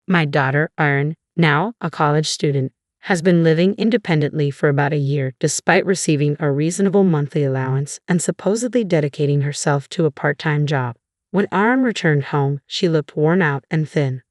My daughter, Erin, now a college student, has been living independently for about a year despite receiving a reasonable monthly allowance and supposedly dedicating herself to a part-time job. When Erin returned home, she looked worn out and thin.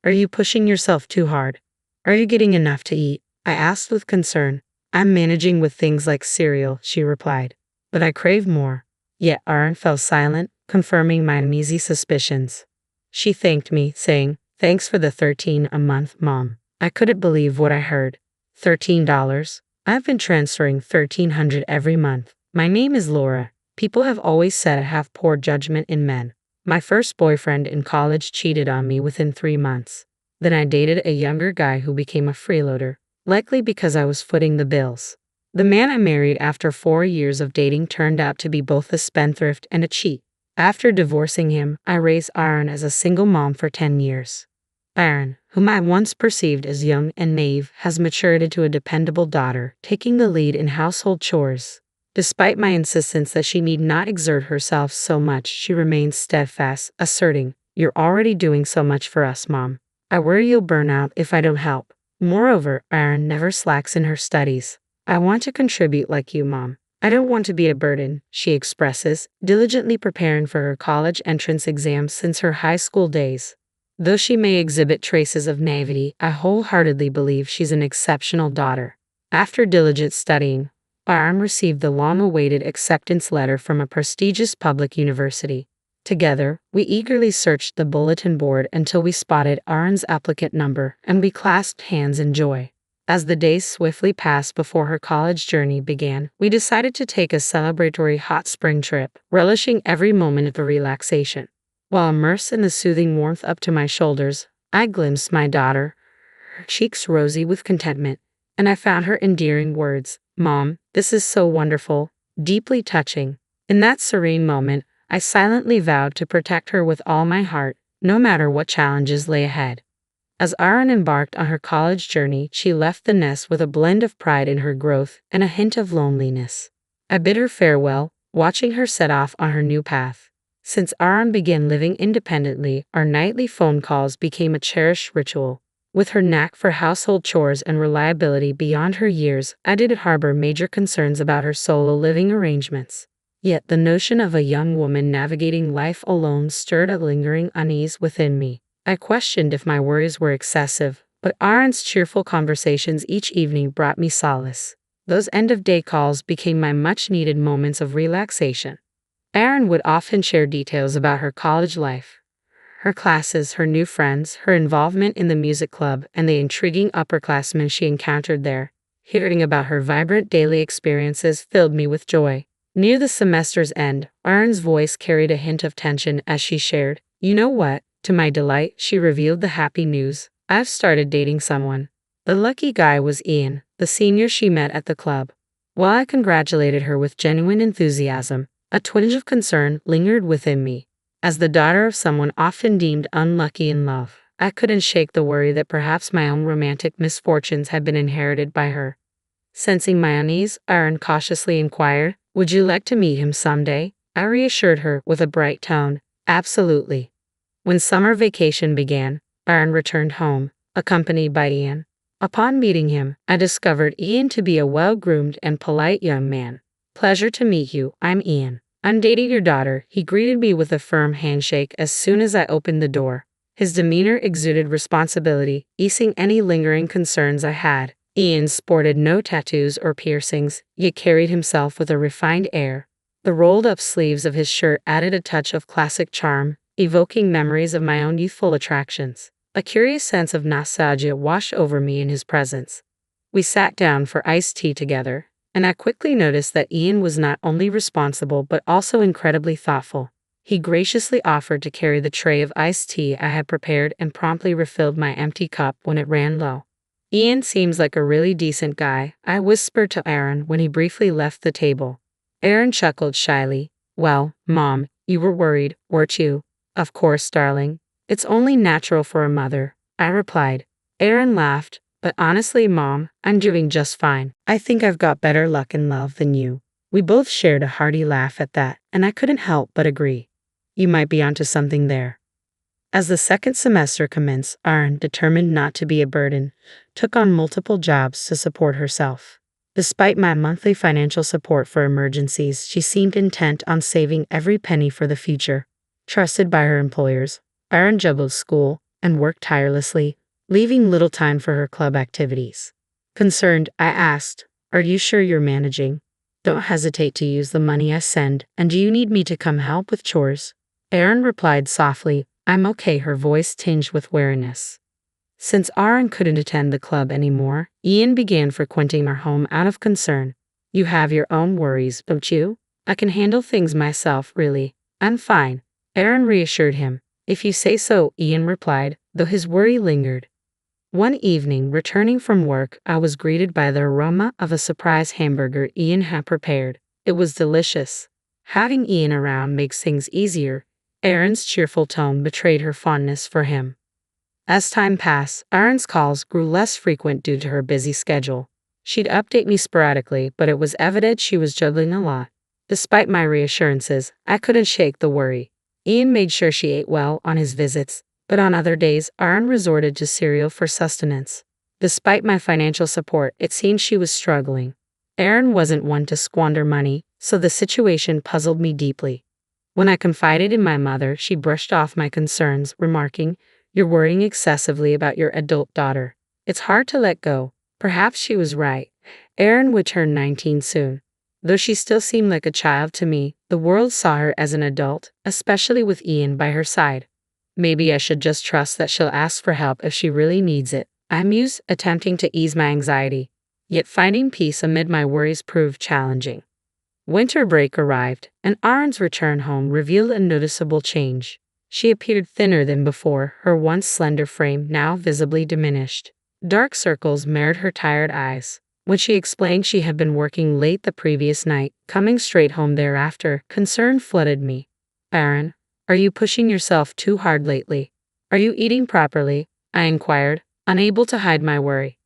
Are you pushing yourself too hard? Are you getting enough to eat? I asked with concern. I'm managing with things like cereal, she replied. But I crave more. Yet Erin fell silent, confirming my uneasy suspicions. She thanked me, saying, "Thanks for the $13 a month, Mom." I couldn't believe what I heard. $13? I've been transferring $1,300 every month. My name is Laura. People have always said I have poor judgment in men. My first boyfriend in college cheated on me within 3 months. Then I dated a younger guy who became a freeloader, likely because I was footing the bills. The man I married after 4 years of dating turned out to be both a spendthrift and a cheat. After divorcing him, I raised Erin as a single mom for 10 years. Erin, whom I once perceived as young and naive, has matured into a dependable daughter, taking the lead in household chores. Despite my insistence that she need not exert herself so much, she remains steadfast, asserting, "You're already doing so much for us, Mom. I worry you'll burn out if I don't help." Moreover, Erin never slacks in her studies. "I want to contribute like you, Mom. I don't want to be a burden," she expresses, diligently preparing for her college entrance exams since her high school days. Though she may exhibit traces of naivety, I wholeheartedly believe she's an exceptional daughter. After diligent studying, Erin received the long-awaited acceptance letter from a prestigious public university. Together, we eagerly searched the bulletin board until we spotted Erin's applicant number, and we clasped hands in joy. As the days swiftly passed before her college journey began, we decided to take a celebratory hot spring trip, relishing every moment of the relaxation. While immersed in the soothing warmth up to my shoulders, I glimpsed my daughter, her cheeks rosy with contentment, and I found her endearing words, "Mom, this is so wonderful," deeply touching. In that serene moment, I silently vowed to protect her with all my heart, no matter what challenges lay ahead. As Erin embarked on her college journey, she left the nest with a blend of pride in her growth and a hint of loneliness. I bid her farewell, watching her set off on her new path. Since Erin began living independently, our nightly phone calls became a cherished ritual. With her knack for household chores and reliability beyond her years, I didn't harbor major concerns about her solo living arrangements. Yet the notion of a young woman navigating life alone stirred a lingering unease within me. I questioned if my worries were excessive, but Erin's cheerful conversations each evening brought me solace. Those end-of-day calls became my much-needed moments of relaxation. Erin would often share details about her college life, her classes, her new friends, her involvement in the music club, and the intriguing upperclassmen she encountered there. Hearing about her vibrant daily experiences filled me with joy. Near the semester's end, Erin's voice carried a hint of tension as she shared, "You know what?" To my delight, she revealed the happy news. "I've started dating someone." The lucky guy was Ian, the senior she met at the club. While I congratulated her with genuine enthusiasm, a twinge of concern lingered within me. As the daughter of someone often deemed unlucky in love, I couldn't shake the worry that perhaps my own romantic misfortunes had been inherited by her. Sensing my unease, Erin cautiously inquired, "Would you like to meet him someday?" I reassured her with a bright tone, "Absolutely." When summer vacation began, Erin returned home, accompanied by Ian. Upon meeting him, I discovered Ian to be a well-groomed and polite young man. "Pleasure to meet you, I'm Ian. I'm dating your daughter," he greeted me with a firm handshake as soon as I opened the door. His demeanor exuded responsibility, easing any lingering concerns I had. Ian sported no tattoos or piercings, yet carried himself with a refined air. The rolled-up sleeves of his shirt added a touch of classic charm, evoking memories of my own youthful attractions. A curious sense of nostalgia washed over me in his presence. We sat down for iced tea together, and I quickly noticed that Ian was not only responsible but also incredibly thoughtful. He graciously offered to carry the tray of iced tea I had prepared and promptly refilled my empty cup when it ran low. "Ian seems like a really decent guy," I whispered to Erin when he briefly left the table. Erin chuckled shyly. "Well, Mom, you were worried, weren't you?" "Of course, darling. It's only natural for a mother," I replied. Erin laughed, "But honestly, Mom, I'm doing just fine. I think I've got better luck in love than you." We both shared a hearty laugh at that, and I couldn't help but agree. "You might be onto something there." As the second semester commenced, Aaron, determined not to be a burden, took on multiple jobs to support herself. Despite my monthly financial support for emergencies, she seemed intent on saving every penny for the future. Trusted by her employers, Aaron juggled school and worked tirelessly, leaving little time for her club activities. Concerned, I asked, "Are you sure you're managing? Don't hesitate to use the money I send, and do you need me to come help with chores?" Aaron replied softly, "I'm okay," her voice tinged with weariness. Since Aaron couldn't attend the club anymore, Ian began frequenting our home out of concern. "You have your own worries, don't you? I can handle things myself, really. I'm fine," Aaron reassured him. "If you say so," Ian replied, though his worry lingered. One evening, returning from work, I was greeted by the aroma of a surprise hamburger Ian had prepared. It was delicious. Having Ian around makes things easier. Aaron's cheerful tone betrayed her fondness for him. As time passed, Aaron's calls grew less frequent due to her busy schedule. She'd update me sporadically, but it was evident she was juggling a lot. Despite my reassurances, I couldn't shake the worry. Ian made sure she ate well on his visits, but on other days, Aaron resorted to cereal for sustenance. Despite my financial support, it seemed she was struggling. Aaron wasn't one to squander money, so the situation puzzled me deeply. When I confided in my mother, she brushed off my concerns, remarking, "You're worrying excessively about your adult daughter. It's hard to let go." Perhaps she was right. Aaron would turn 19 soon. Though she still seemed like a child to me, the world saw her as an adult, especially with Ian by her side. Maybe I should just trust that she'll ask for help if she really needs it, I mused, attempting to ease my anxiety. Yet finding peace amid my worries proved challenging. Winter break arrived, and Aaron's return home revealed a noticeable change. She appeared thinner than before, her once slender frame now visibly diminished. Dark circles mirrored her tired eyes. When she explained she had been working late the previous night, coming straight home thereafter, concern flooded me. "Aaron, are you pushing yourself too hard lately? Are you eating properly?" I inquired, unable to hide my worry.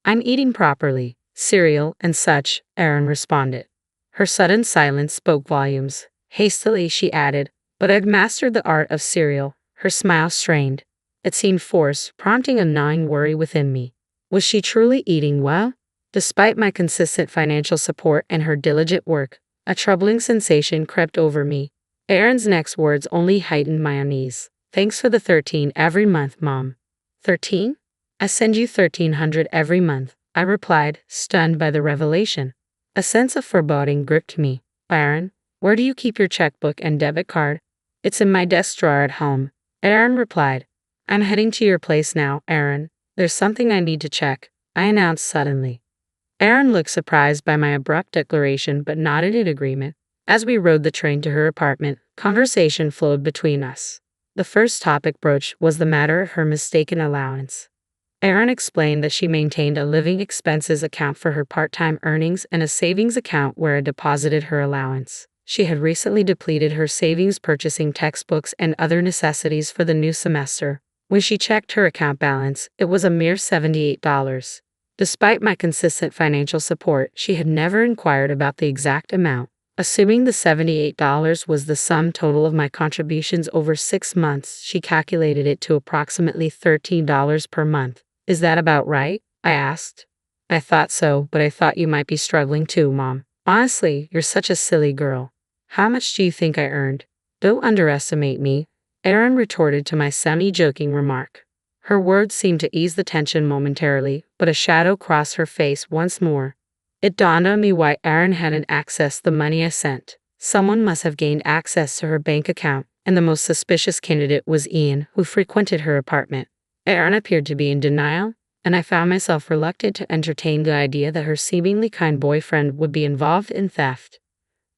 "I'm eating properly, cereal and such," Aaron responded. Her sudden silence spoke volumes. Hastily she added, "But I've mastered the art of cereal." Her smile strained. It seemed forced, prompting a gnawing worry within me. Was she truly eating well? Despite my consistent financial support and her diligent work, a troubling sensation crept over me. Aaron's next words only heightened my unease. "Thanks for the 13 every month, Mom." 13? "I send you 1,300 every month," I replied, stunned by the revelation. A sense of foreboding gripped me. "Aaron, where do you keep your checkbook and debit card?" "It's in my desk drawer at home," Aaron replied. "I'm heading to your place now, Aaron. There's something I need to check," I announced suddenly. Aaron looked surprised by my abrupt declaration but nodded in agreement. As we rode the train to her apartment, conversation flowed between us. The first topic broached was the matter of her mistaken allowance. Aaron explained that she maintained a living expenses account for her part-time earnings and a savings account where I deposited her allowance. She had recently depleted her savings purchasing textbooks and other necessities for the new semester. When she checked her account balance, it was a mere $78. Despite my consistent financial support, she had never inquired about the exact amount. Assuming the $78 was the sum total of my contributions over 6 months, she calculated it to approximately $13 per month. "Is that about right?" I asked. "I thought so, but I thought you might be struggling too, Mom. Honestly, you're such a silly girl. How much do you think I earned?" "Don't underestimate me," Aaron retorted to my semi-joking remark. Her words seemed to ease the tension momentarily, but a shadow crossed her face once more. It dawned on me why Aaron hadn't accessed the money I sent. Someone must have gained access to her bank account, and the most suspicious candidate was Ian, who frequented her apartment. Aaron appeared to be in denial, and I found myself reluctant to entertain the idea that her seemingly kind boyfriend would be involved in theft.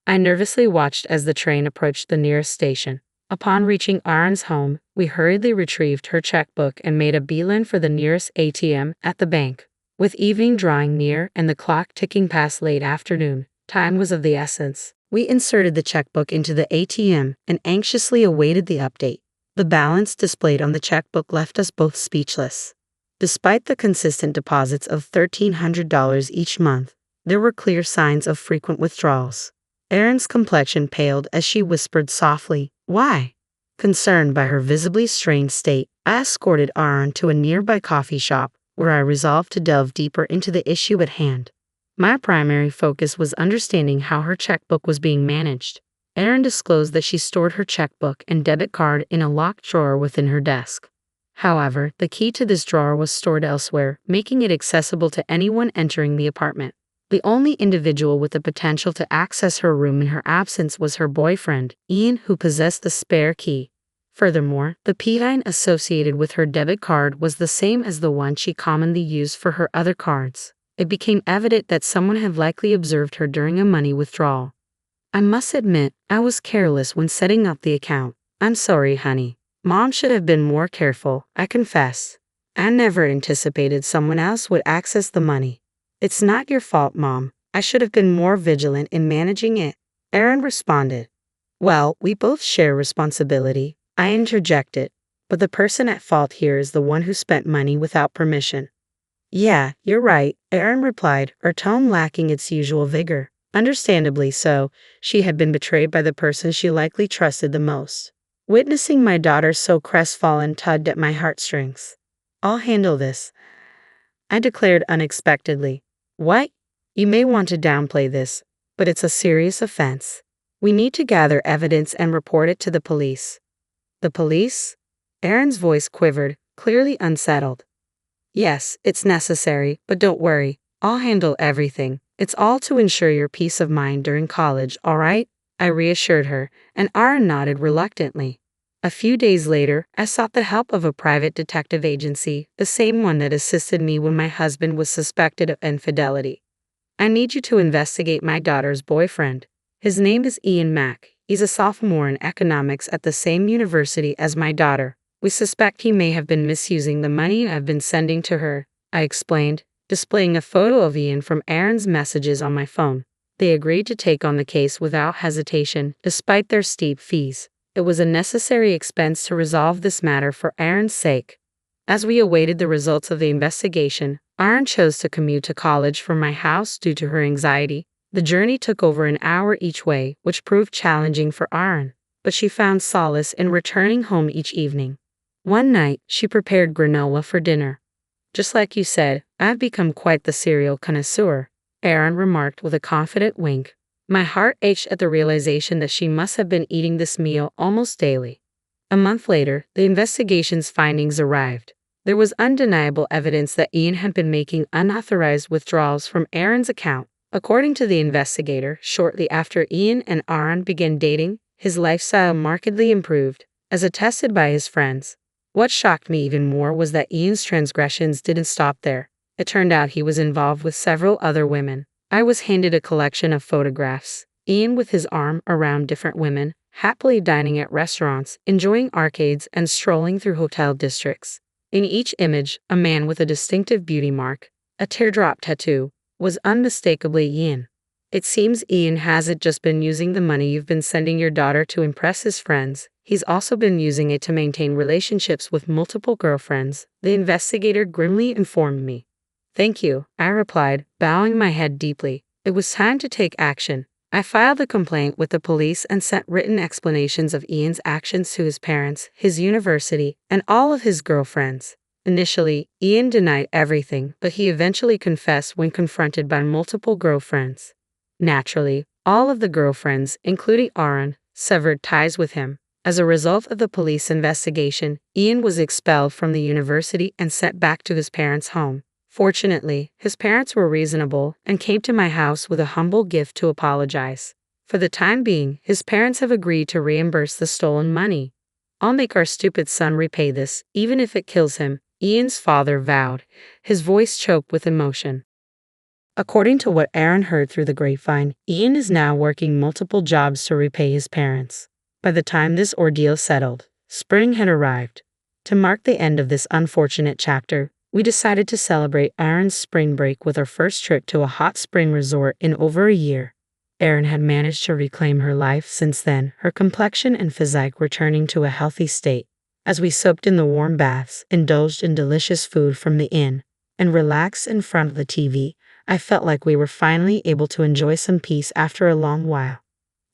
I nervously watched as the train approached the nearest station. Upon reaching Aaron's home, we hurriedly retrieved her checkbook and made a beeline for the nearest ATM at the bank. With evening drawing near and the clock ticking past late afternoon, time was of the essence. We inserted the checkbook into the ATM and anxiously awaited the update. The balance displayed on the checkbook left us both speechless. Despite the consistent deposits of $1,300 each month, there were clear signs of frequent withdrawals. Aaron's complexion paled as she whispered softly, "Why?" Concerned by her visibly strained state, I escorted Aaron to a nearby coffee shop, where I resolved to delve deeper into the issue at hand. My primary focus was understanding how her checkbook was being managed. Erin disclosed that she stored her checkbook and debit card in a locked drawer within her desk. However, the key to this drawer was stored elsewhere, making it accessible to anyone entering the apartment. The only individual with the potential to access her room in her absence was her boyfriend, Ian, who possessed the spare key. Furthermore, the PIN associated with her debit card was the same as the one she commonly used for her other cards. It became evident that someone had likely observed her during a money withdrawal. I must admit, I was careless when setting up the account. I'm sorry, honey. Mom should have been more careful, I confess. I never anticipated someone else would access the money. It's not your fault, Mom. I should have been more vigilant in managing it, Erin responded. Well, we both share responsibility, I interjected, but the person at fault here is the one who spent money without permission. Yeah, you're right, Erin replied, her tone lacking its usual vigor. Understandably so, she had been betrayed by the person she likely trusted the most. Witnessing my daughter so crestfallen tugged at my heartstrings. I'll handle this, I declared unexpectedly. What? You may want to downplay this, but it's a serious offense. We need to gather evidence and report it to the police. The police? Erin's voice quivered, clearly unsettled. Yes, it's necessary, but don't worry. I'll handle everything. It's all to ensure your peace of mind during college, all right? I reassured her, and Aaron nodded reluctantly. A few days later, I sought the help of a private detective agency, the same one that assisted me when my husband was suspected of infidelity. I need you to investigate my daughter's boyfriend. His name is Ian Mack. He's a sophomore in economics at the same university as my daughter. We suspect he may have been misusing the money I've been sending to her, I explained, displaying a photo of Ian from Aaron's messages on my phone. They agreed to take on the case without hesitation, despite their steep fees. It was a necessary expense to resolve this matter for Aaron's sake. As we awaited the results of the investigation, Aaron chose to commute to college from my house due to her anxiety. The journey took over an hour each way, which proved challenging for Aaron, but she found solace in returning home each evening. One night, she prepared granola for dinner. Just like you said, I've become quite the cereal connoisseur, Aaron remarked with a confident wink. My heart ached at the realization that she must have been eating this meal almost daily. A month later, the investigation's findings arrived. There was undeniable evidence that Ian had been making unauthorized withdrawals from Aaron's account. According to the investigator, shortly after Ian and Aaron began dating, his lifestyle markedly improved, as attested by his friends. What shocked me even more was that Ian's transgressions didn't stop there. It turned out he was involved with several other women. I was handed a collection of photographs. Ian with his arm around different women, happily dining at restaurants, enjoying arcades, and strolling through hotel districts. In each image, a man with a distinctive beauty mark, a teardrop tattoo, was unmistakably Ian. It seems Ian hasn't just been using the money you've been sending your daughter to impress his friends, he's also been using it to maintain relationships with multiple girlfriends, the investigator grimly informed me. Thank you, I replied, bowing my head deeply. It was time to take action. I filed a complaint with the police and sent written explanations of Ian's actions to his parents, his university, and all of his girlfriends. Initially, Ian denied everything, but he eventually confessed when confronted by multiple girlfriends. Naturally, all of the girlfriends, including Aaron, severed ties with him. As a result of the police investigation, Ian was expelled from the university and sent back to his parents' home. Fortunately, his parents were reasonable and came to my house with a humble gift to apologize. For the time being, his parents have agreed to reimburse the stolen money. I'll make our stupid son repay this, even if it kills him, Ian's father vowed, his voice choked with emotion. According to what Aaron heard through the grapevine, Ian is now working multiple jobs to repay his parents. By the time this ordeal settled, spring had arrived. To mark the end of this unfortunate chapter, we decided to celebrate Aaron's spring break with our first trip to a hot spring resort in over a year. Erin had managed to reclaim her life since then, her complexion and physique returning to a healthy state. As we soaked in the warm baths, indulged in delicious food from the inn, and relaxed in front of the TV, I felt like we were finally able to enjoy some peace after a long while.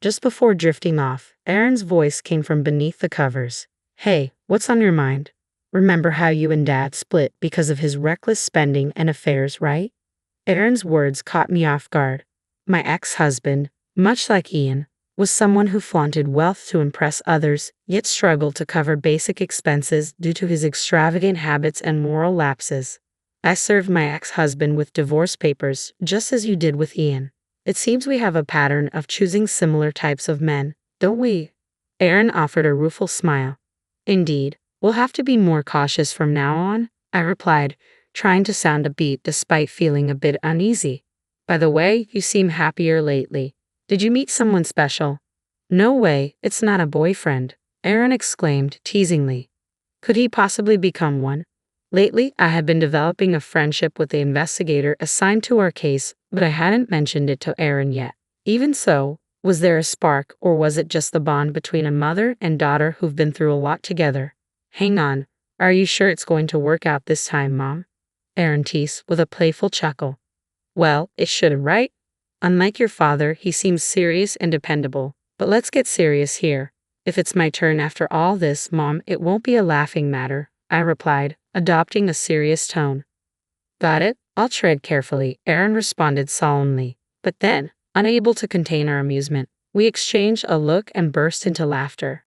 Just before drifting off, Aaron's voice came from beneath the covers. Hey, what's on your mind? Remember how you and Dad split because of his reckless spending and affairs, right? Aaron's words caught me off guard. My ex-husband, much like Ian, was someone who flaunted wealth to impress others, yet struggled to cover basic expenses due to his extravagant habits and moral lapses. I served my ex-husband with divorce papers, just as you did with Ian. It seems we have a pattern of choosing similar types of men, don't we? Aaron offered a rueful smile. Indeed, we'll have to be more cautious from now on, I replied, trying to sound upbeat despite feeling a bit uneasy. By the way, you seem happier lately. Did you meet someone special? No way, it's not a boyfriend, Aaron exclaimed teasingly. Could he possibly become one? Lately, I had been developing a friendship with the investigator assigned to our case, but I hadn't mentioned it to Aaron yet. Even so, was there a spark, or was it just the bond between a mother and daughter who've been through a lot together? Hang on, are you sure it's going to work out this time, Mom? Aaron teased with a playful chuckle. Well, it should, right? Unlike your father, he seems serious and dependable. But let's get serious here. If it's my turn after all this, Mom, it won't be a laughing matter, I replied, adopting a serious tone. Got it? I'll tread carefully, Aaron responded solemnly. But then, unable to contain our amusement, we exchanged a look and burst into laughter.